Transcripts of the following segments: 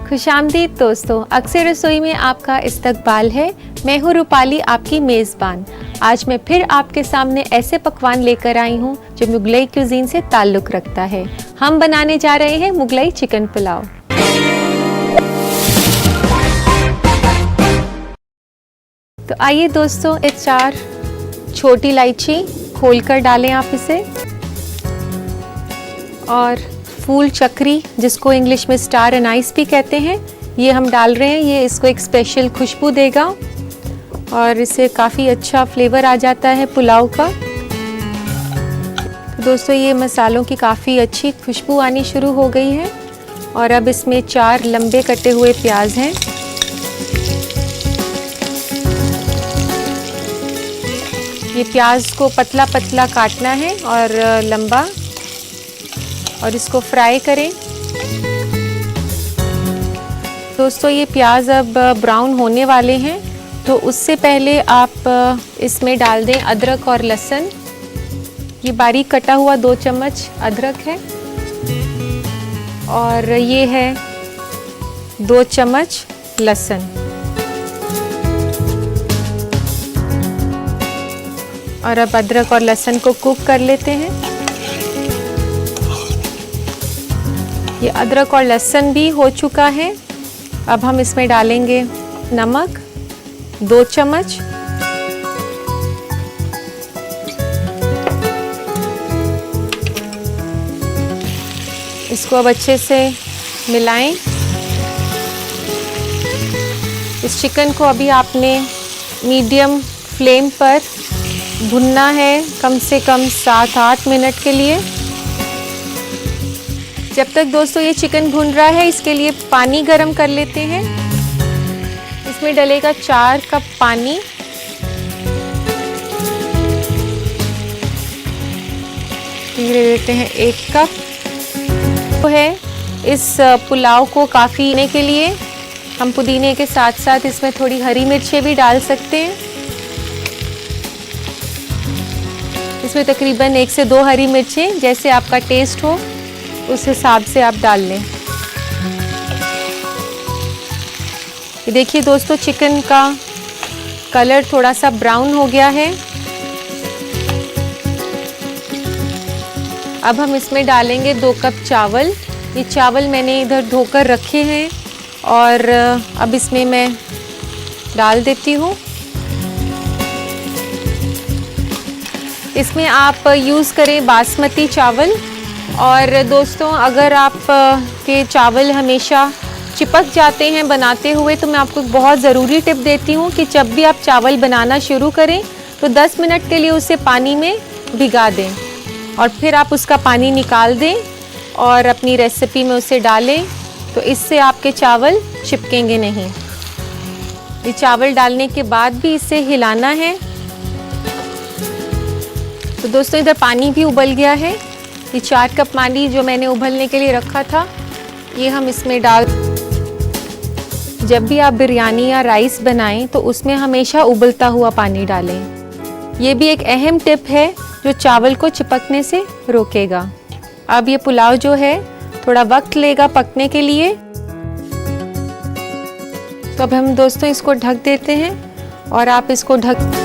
खुशामदीद दोस्तों, अक्सर रसोई में आपका इस्तकबाल है। मैं हूँ रूपाली, आपकी मेज़बान। आज मैं फिर आपके सामने ऐसे पकवान लेकर आई हूँ जो मुगलई क्यूजीन से ताल्लुक़ रखता है। हम बनाने जा रहे हैं मुगलई चिकन पुलाव। तो आइए दोस्तों, ये 4 छोटी इलायची खोलकर डालें आप इसे, और फूल चक्री जिसको इंग्लिश में स्टार एनाइस भी कहते हैं, ये हम डाल रहे हैं। ये इसको एक स्पेशल खुशबू देगा और इससे काफ़ी अच्छा फ्लेवर आ जाता है पुलाव का। तो दोस्तों, ये मसालों की काफ़ी अच्छी खुशबू आनी शुरू हो गई है। और अब इसमें 4 लंबे कटे हुए प्याज हैं। ये प्याज को पतला पतला काटना है और लंबा, और इसको फ्राई करें। दोस्तों, ये प्याज अब ब्राउन होने वाले हैं, तो उससे पहले आप इसमें डाल दें अदरक और लहसुन। ये बारीक कटा हुआ 2 चम्मच अदरक है, और ये है 2 चम्मच लहसुन। और अब अदरक और लहसुन को कुक कर लेते हैं। ये अदरक और लहसुन भी हो चुका है। अब हम इसमें डालेंगे नमक 2 चम्मच, इसको अब अच्छे से मिलाएं। इस चिकन को अभी आपने मीडियम फ्लेम पर भुनना है, कम से कम 7-8 मिनट के लिए। जब तक दोस्तों ये चिकन भुन रहा है, इसके लिए पानी गरम कर लेते हैं। इसमें डलेगा 4 कप पानी। ले लेते हैं 1 कप। तो है इस पुलाव को काफ़ी होने के लिए हम पुदीने के साथ साथ इसमें थोड़ी हरी मिर्चें भी डाल सकते हैं। इसमें तकरीबन 1 से 2 हरी मिर्चें, जैसे आपका टेस्ट हो उस हिसाब से आप डाल लें। ये देखिए दोस्तों, चिकन का कलर थोड़ा सा ब्राउन हो गया है। अब हम इसमें डालेंगे 2 कप चावल। ये चावल मैंने इधर धोकर रखे हैं, और अब इसमें मैं डाल देती हूँ। इसमें आप यूज़ करें बासमती चावल। और दोस्तों, अगर आप के चावल हमेशा चिपक जाते हैं बनाते हुए, तो मैं आपको एक बहुत ज़रूरी टिप देती हूँ कि जब भी आप चावल बनाना शुरू करें तो 10 मिनट के लिए उसे पानी में भिगा दें, और फिर आप उसका पानी निकाल दें और अपनी रेसिपी में उसे डालें। तो इससे आपके चावल चिपकेंगे नहीं। ये चावल डालने के बाद भी इसे हिलाना है। तो दोस्तों, इधर पानी भी उबल गया है। ये 4 कप पानी जो मैंने उबलने के लिए रखा था, ये हम इसमें डाल। जब भी आप बिरयानी या राइस बनाएं तो उसमें हमेशा उबलता हुआ पानी डालें। ये भी एक अहम टिप है जो चावल को चिपकने से रोकेगा। अब ये पुलाव जो है थोड़ा वक्त लेगा पकने के लिए। तो अब हम दोस्तों इसको ढक देते हैं, और आप इसको ढक।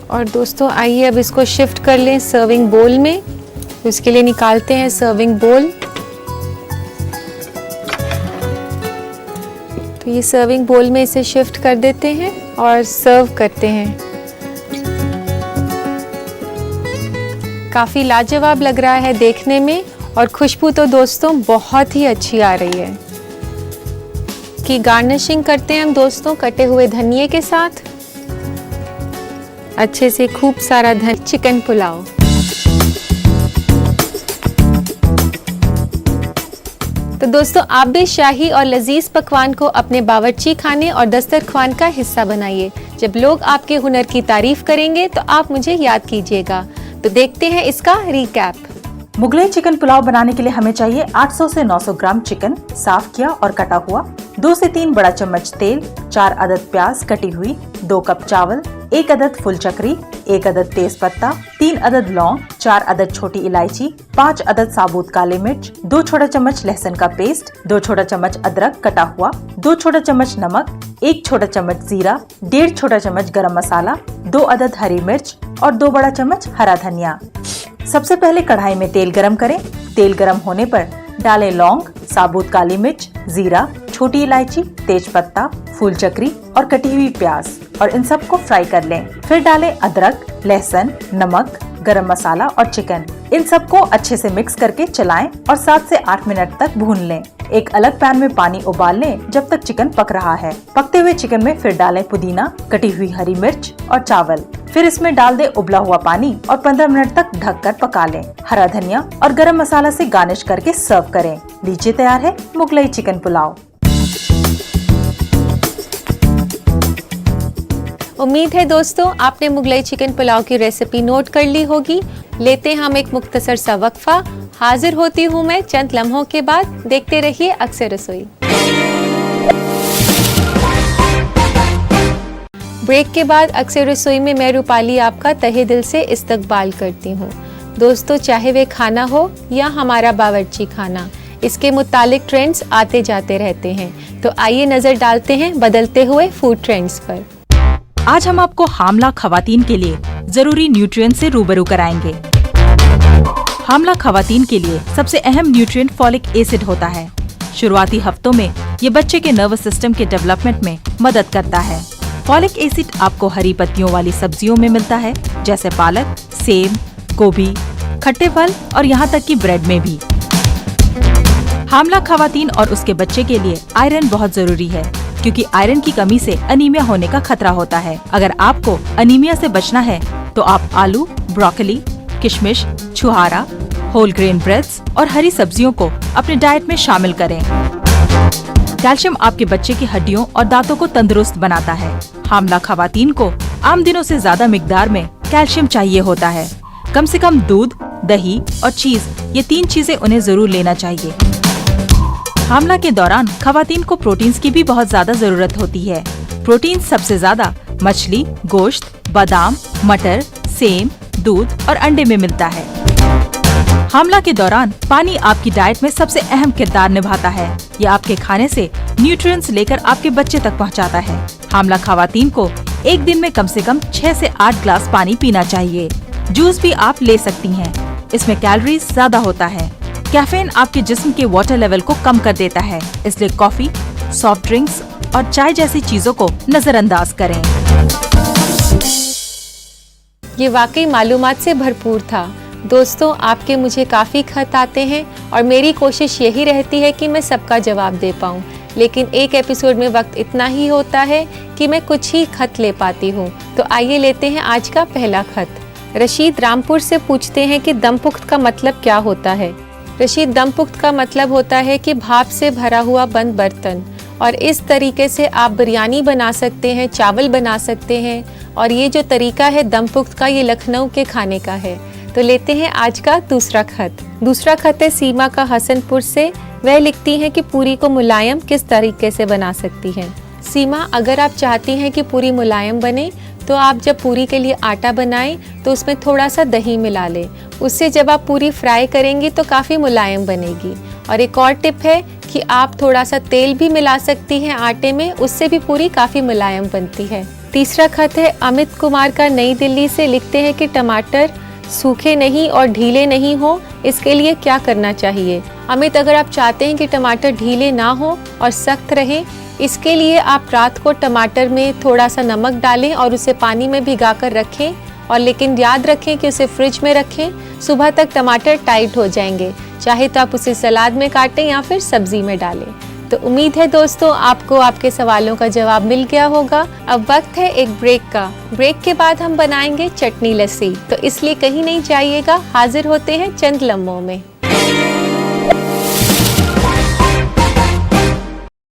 और दोस्तों, आइए अब इसको शिफ्ट कर लें सर्विंग बोल में। तो इसके लिए निकालते हैं सर्विंग बोल। तो ये सर्विंग बोल में इसे शिफ्ट कर देते हैं और सर्व करते हैं। काफ़ी लाजवाब लग रहा है देखने में, और खुशबू तो दोस्तों बहुत ही अच्छी आ रही है। कि गार्निशिंग करते हैं हम दोस्तों कटे हुए धनिये के साथ। अच्छे से खूब सारा चिकन पुलाव। तो दोस्तों, आप भी शाही और लजीज पकवान को अपने बावर्ची खाने और दस्तरख्वान का हिस्सा बनाइए। जब लोग आपके हुनर की तारीफ करेंगे तो आप मुझे याद कीजिएगा। तो देखते हैं इसका रिकैप। मुगलई चिकन पुलाव बनाने के लिए हमें चाहिए 800 से 900 ग्राम चिकन, साफ किया और कटा हुआ, 2 से 3 बड़ा चम्मच तेल, 4 अदद प्याज कटी हुई, 2 कप चावल, 1 अदद फुल चक्री, 1 अदद तेज पत्ता, 3 अदद लौंग, 4 अदद छोटी इलायची, 5 अदद साबुत काली मिर्च, 2 छोटा चम्मच लहसुन का पेस्ट, 2 छोटा चम्मच अदरक कटा हुआ, 2 छोटा चम्मच नमक, 1 छोटा चम्मच जीरा, 1.5 छोटा चम्मच गरम मसाला, 2 अदद हरी मिर्च और 2 बड़ा चम्मच हरा धनिया। सबसे पहले कढ़ाई में तेल गरम करें। तेल गरम होने पर डालें लौंग, साबुत काली मिर्च, जीरा, छोटी इलायची, तेज पत्ता, फूल चक्री और कटी हुई प्याज और इन सबको फ्राई कर लें। फिर डालें अदरक, लहसुन, नमक, गरम मसाला और चिकन। इन सबको अच्छे से मिक्स करके चलाएं और 7 से 8 मिनट तक भून लें। एक अलग पैन में पानी उबाल लें जब तक चिकन पक रहा है। पकते हुए चिकन में फिर डालें पुदीना, कटी हुई हरी मिर्च और चावल। फिर इसमें डाल दें उबला हुआ पानी और 15 मिनट तक ढककर पका लें। हरा धनिया और गरम मसाला से गार्निश करके सर्व करें। लीजिए तैयार है मुगलई चिकन पुलाव। उम्मीद है दोस्तों आपने मुगलई चिकन पुलाव की रेसिपी नोट कर ली होगी। लेते हैं हम एक मुख्तसर सा वक्फा। हाजिर होती हूँ मैं चंद लम्हों के बाद। देखते रहिए अक्सर रसोई। ब्रेक के बाद अक्सर रसोई में मैं रूपाली आपका तहे दिल से इस्तकबाल करती हूँ। दोस्तों चाहे वे खाना हो या हमारा बावर्ची खाना, इसके मुतालिक ट्रेंड्स आते जाते रहते हैं। तो आइए नजर डालते हैं बदलते हुए फूड ट्रेंड्स पर। आज हम आपको हामला खवातीन के लिए जरूरी न्यूट्रिएंट से रूबरू कराएंगे। हामला खवातीन के लिए सबसे अहम न्यूट्रिएंट फॉलिक एसिड होता है। शुरुआती हफ्तों में ये बच्चे के नर्वस सिस्टम के डेवलपमेंट में मदद करता है। फॉलिक एसिड आपको हरी पत्तियों वाली सब्जियों में मिलता है, जैसे पालक, सेम, गोभी, खट्टे फल और यहाँ तक कि ब्रेड में भी। हामला खवातीन और उसके बच्चे के लिए आयरन बहुत जरूरी है, क्योंकि आयरन की कमी से अनीमिया होने का खतरा होता है। अगर आपको अनीमिया से बचना है तो आप आलू, ब्रोकली, किशमिश, छुहारा, होल ग्रेन ब्रेड्स और हरी सब्जियों को अपने डाइट में शामिल करें। कैल्शियम आपके बच्चे की हड्डियों और दांतों को तंदुरुस्त बनाता है। हामला खवातीन को आम दिनों से ज्यादा मिकदार में कैल्शियम चाहिए होता है। कम से कम दूध, दही और चीज, ये 3 चीजें उन्हें जरूर लेना चाहिए। हामला के दौरान खवातीन को प्रोटीन्स की भी बहुत ज्यादा जरूरत होती है। प्रोटीन सबसे ज्यादा मछली, गोश्त, बादाम, मटर, सेम, दूध और अंडे में मिलता है। हामला के दौरान पानी आपकी डाइट में सबसे अहम किरदार निभाता है। ये आपके खाने से न्यूट्रिएंट्स लेकर आपके बच्चे तक पहुंचाता है। हामला खवातीन को एक दिन में कम से कम 6 से 8 ग्लास पानी पीना चाहिए। जूस भी आप ले सकती हैं। इसमें कैलोरीज ज्यादा होता है। कैफीन आपके जिस्म के वाटर लेवल को कम कर देता है, इसलिए कॉफी, सॉफ्ट ड्रिंक्स और चाय जैसी चीजों को नजरअंदाज करें। ये वाकई मालूमात से भरपूर था। दोस्तों आपके मुझे काफ़ी खत आते हैं और मेरी कोशिश यही रहती है कि मैं सबका जवाब दे पाऊँ, लेकिन एक एपिसोड में वक्त इतना ही होता है कि मैं कुछ ही खत ले पाती हूँ। तो आइए लेते हैं आज का पहला खत। रशीद रामपुर से पूछते हैं कि दमपुख्त का मतलब क्या होता है। रशीद, दमपुख्त का मतलब होता है कि भाप से भरा हुआ बंद बर्तन, और इस तरीके से आप बिरयानी बना सकते हैं, चावल बना सकते हैं। और ये जो तरीका है दमपुख्त का, ये लखनऊ के खाने का है। तो लेते हैं आज का दूसरा खत। दूसरा खत है सीमा का हसनपुर से। वह लिखती हैं कि पूरी को मुलायम किस तरीके से बना सकती हैं। सीमा, अगर आप चाहती हैं कि पूरी मुलायम बने तो आप जब पूरी के लिए आटा बनाएं तो उसमें थोड़ा सा दही मिला लें। उससे जब आप पूरी फ्राई करेंगी तो काफ़ी मुलायम बनेगी। और एक और टिप है कि आप थोड़ा सा तेल भी मिला सकती हैं आटे में, उससे भी पूरी काफ़ी मुलायम बनती है। तीसरा खत है अमित कुमार का नई दिल्ली से। लिखते हैं कि टमाटर सूखे नहीं और ढीले नहीं हो, इसके लिए क्या करना चाहिए। अमित, अगर आप चाहते हैं कि टमाटर ढीले ना हो और सख्त रहे, इसके लिए आप रात को टमाटर में थोड़ा सा नमक डालें और उसे पानी में भिगाकर रखें, और लेकिन याद रखें कि उसे फ्रिज में रखें। सुबह तक टमाटर टाइट हो जाएंगे। चाहे तो आप उसे सलाद में काटें या फिर सब्जी में डालें। तो उम्मीद है दोस्तों आपको आपके सवालों का जवाब मिल गया होगा। अब वक्त है एक ब्रेक का। ब्रेक के बाद हम बनाएंगे चटनी लस्सी, तो इसलिए कहीं नहीं जाइएगा। हाजिर होते हैं चंद लम्हों में।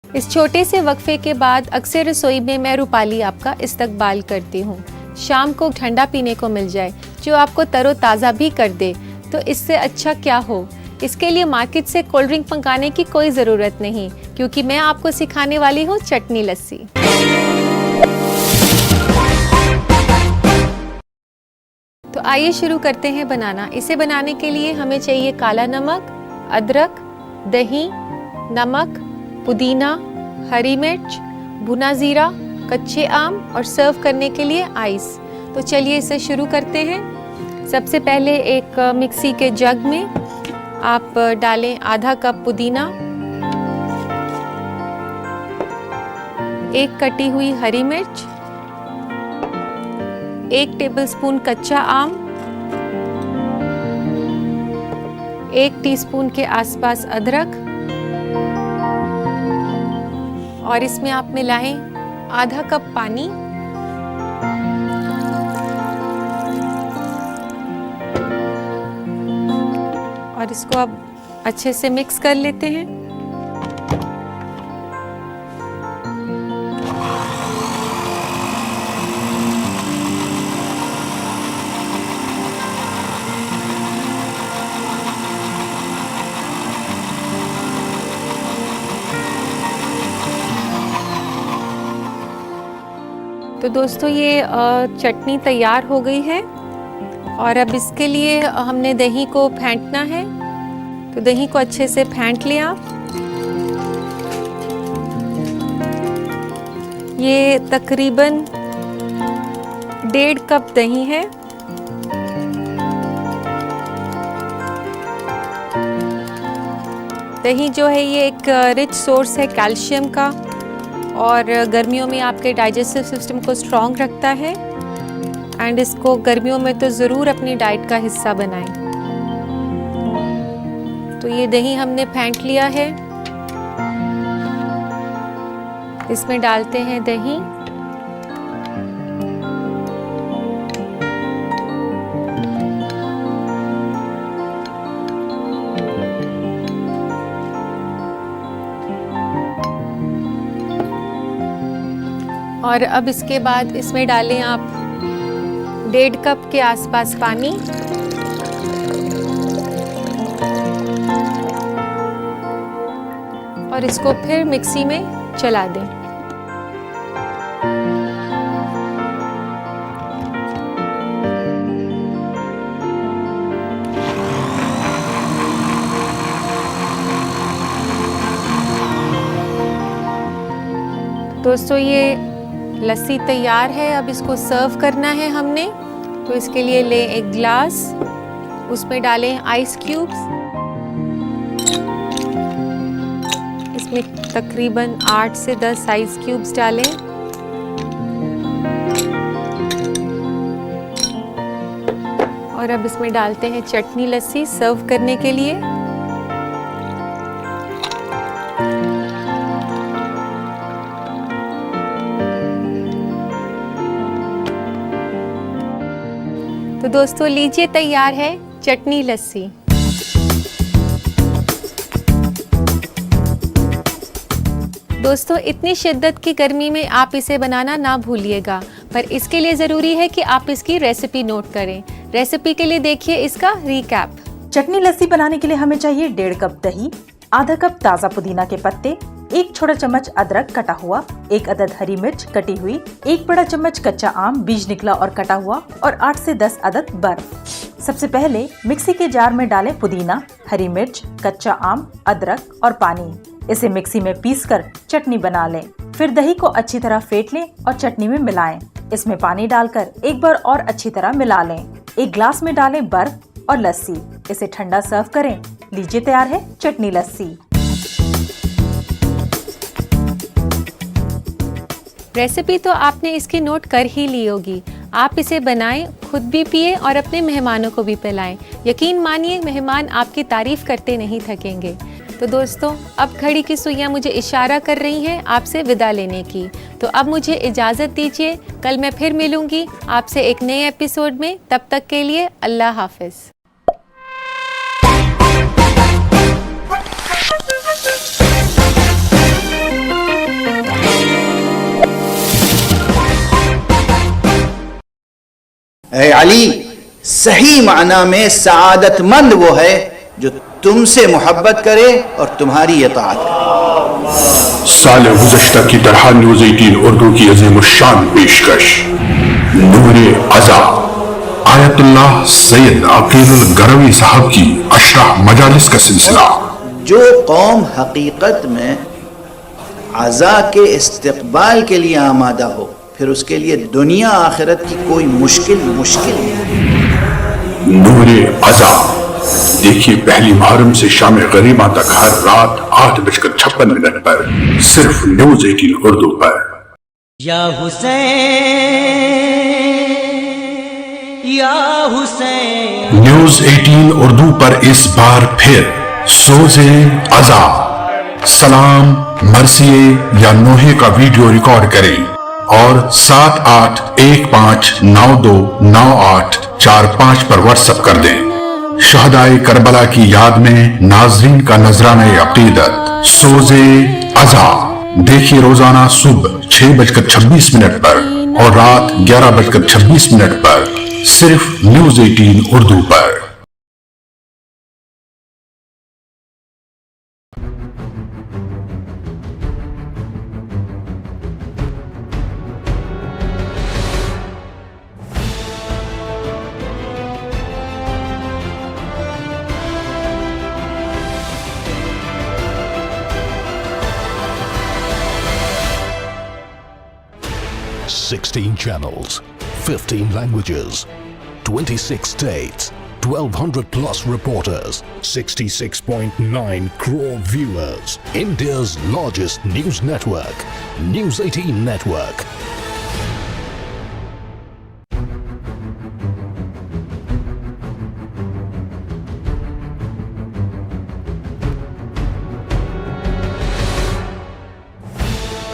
इस छोटे से वक्फे के बाद अक्सर रसोई में मैं रूपाली आपका इस्तकबाल करती हूँ। शाम को ठंडा पीने को मिल जाए जो आपको तरोताज़ा भी कर दे, तो इससे अच्छा क्या हो। इसके लिए मार्केट से कोल्ड ड्रिंक मंगाने की कोई ज़रूरत नहीं, क्योंकि मैं आपको सिखाने वाली हूँ चटनी लस्सी। तो आइए शुरू करते हैं बनाना। इसे बनाने के लिए हमें चाहिए काला नमक, अदरक, दही, नमक, पुदीना, हरी मिर्च, भुना जीरा, कच्चे आम और सर्व करने के लिए आइस। तो चलिए इसे शुरू करते हैं। सबसे पहले एक मिक्सी के जग में आप डालें आधा कप पुदीना, एक कटी हुई हरी मिर्च, 1 टेबलस्पून कच्चा आम, 1 टीस्पून के आसपास अदरक और इसमें आप मिलाएं आधा कप पानी और इसको अब अच्छे से मिक्स कर लेते हैं। तो दोस्तों ये चटनी तैयार हो गई है और अब इसके लिए हमने दही को फेंटना है। तो दही को अच्छे से फेंट लें आप। ये तकरीबन 1.5 कप दही है। दही जो है ये एक रिच सोर्स है कैल्शियम का और गर्मियों में आपके डाइजेस्टिव सिस्टम को स्ट्रॉन्ग रखता है एंड इसको गर्मियों में तो ज़रूर अपनी डाइट का हिस्सा बनाएं। तो ये दही हमने फेंट लिया है। इसमें डालते हैं दही, और अब इसके बाद इसमें डालें आप 1.5 कप के आसपास पानी और इसको फिर मिक्सी में चला दें। दोस्तों ये लस्सी तैयार है। अब इसको सर्व करना है हमने। तो इसके लिए लें एक ग्लास, उसमें डालें आइस क्यूब्स। इसमें तकरीबन 8 से 10 आइस क्यूब्स डालें। और अब इसमें डालते हैं चटनी लस्सी सर्व करने के लिए। तो दोस्तों लीजिए तैयार है चटनी लस्सी। दोस्तों इतनी शिद्दत की गर्मी में आप इसे बनाना ना भूलिएगा, पर इसके लिए ज़रूरी है कि आप इसकी रेसिपी नोट करें। रेसिपी के लिए देखिए इसका रिकैप। चटनी लस्सी बनाने के लिए हमें चाहिए 1.5 कप दही, आधा कप ताज़ा पुदीना के पत्ते, 1 छोटा चम्मच अदरक कटा हुआ, 1 अदद हरी मिर्च कटी हुई, 1 बड़ा चम्मच कच्चा आम बीज निकला और कटा हुआ और 8 से 10 अदद बर्फ। सबसे पहले मिक्सी के जार में डालें पुदीना, हरी मिर्च, कच्चा आम, अदरक और पानी। इसे मिक्सी में पीसकर चटनी बना लें। फिर दही को अच्छी तरह फेंट लें और चटनी में मिलाएं। इसमें पानी डालकर एक बार और अच्छी तरह मिला लें। एक ग्लास में डालें बर्फ और लस्सी। इसे ठंडा सर्व करें। लीजिए तैयार है चटनी लस्सी। रेसिपी तो आपने इसकी नोट कर ही ली होगी। आप इसे बनाएं, खुद भी पिए और अपने मेहमानों को भी पिलाएं। यकीन मानिए मेहमान आपकी तारीफ करते नहीं थकेंगे। तो दोस्तों अब घड़ी की सुइयां मुझे इशारा कर रही हैं आपसे विदा लेने की। तो अब मुझे इजाज़त दीजिए। कल मैं फिर मिलूंगी आपसे एक नए एपिसोड में। तब तक के लिए अल्लाह हाफिज़। अली, सही माना में सआदतमंद वो है जो तुमसे मोहब्बत करे और तुम्हारी इताअत करे। साल गुज़श्ता की तरह न्यूज़ 18 उर्दू की अज़ीमुश्शान पेशकश नूरे अज़ा आयतुल्लाह सैयद अकीलुल गरवी साहब की अशरा मजालिस का सिलसिला। जो कौम हकीकत में अज़ा के इस्तक़बाल के लिए आमादा हो, फिर उसके लिए दुनिया आखिरत की कोई मुश्किल नहीं। नूरे अज़ा देखिए पहली मुहर्रम से शाम गरीबा तक हर रात 8:56 पर सिर्फ न्यूज़ 18 उर्दू पर। या हुसैन न्यूज़ 18 उर्दू पर इस बार फिर सोज़े अज़ा, सलाम, मरसिए या नोहे का वीडियो रिकॉर्ड करें और 7815929845 पर व्हाट्सएप कर दें। शहदाए करबला की याद में नाजरीन का नजराना अकीदत सोज़े अज़ा देखिए रोजाना सुबह 6:26 पर और रात 11:26 पर सिर्फ न्यूज़ 18 उर्दू पर। Sixteen channels, 15 languages, 26 states, 1,200 plus reporters, 66.9 crore viewers. India's largest news network, News 18 Network.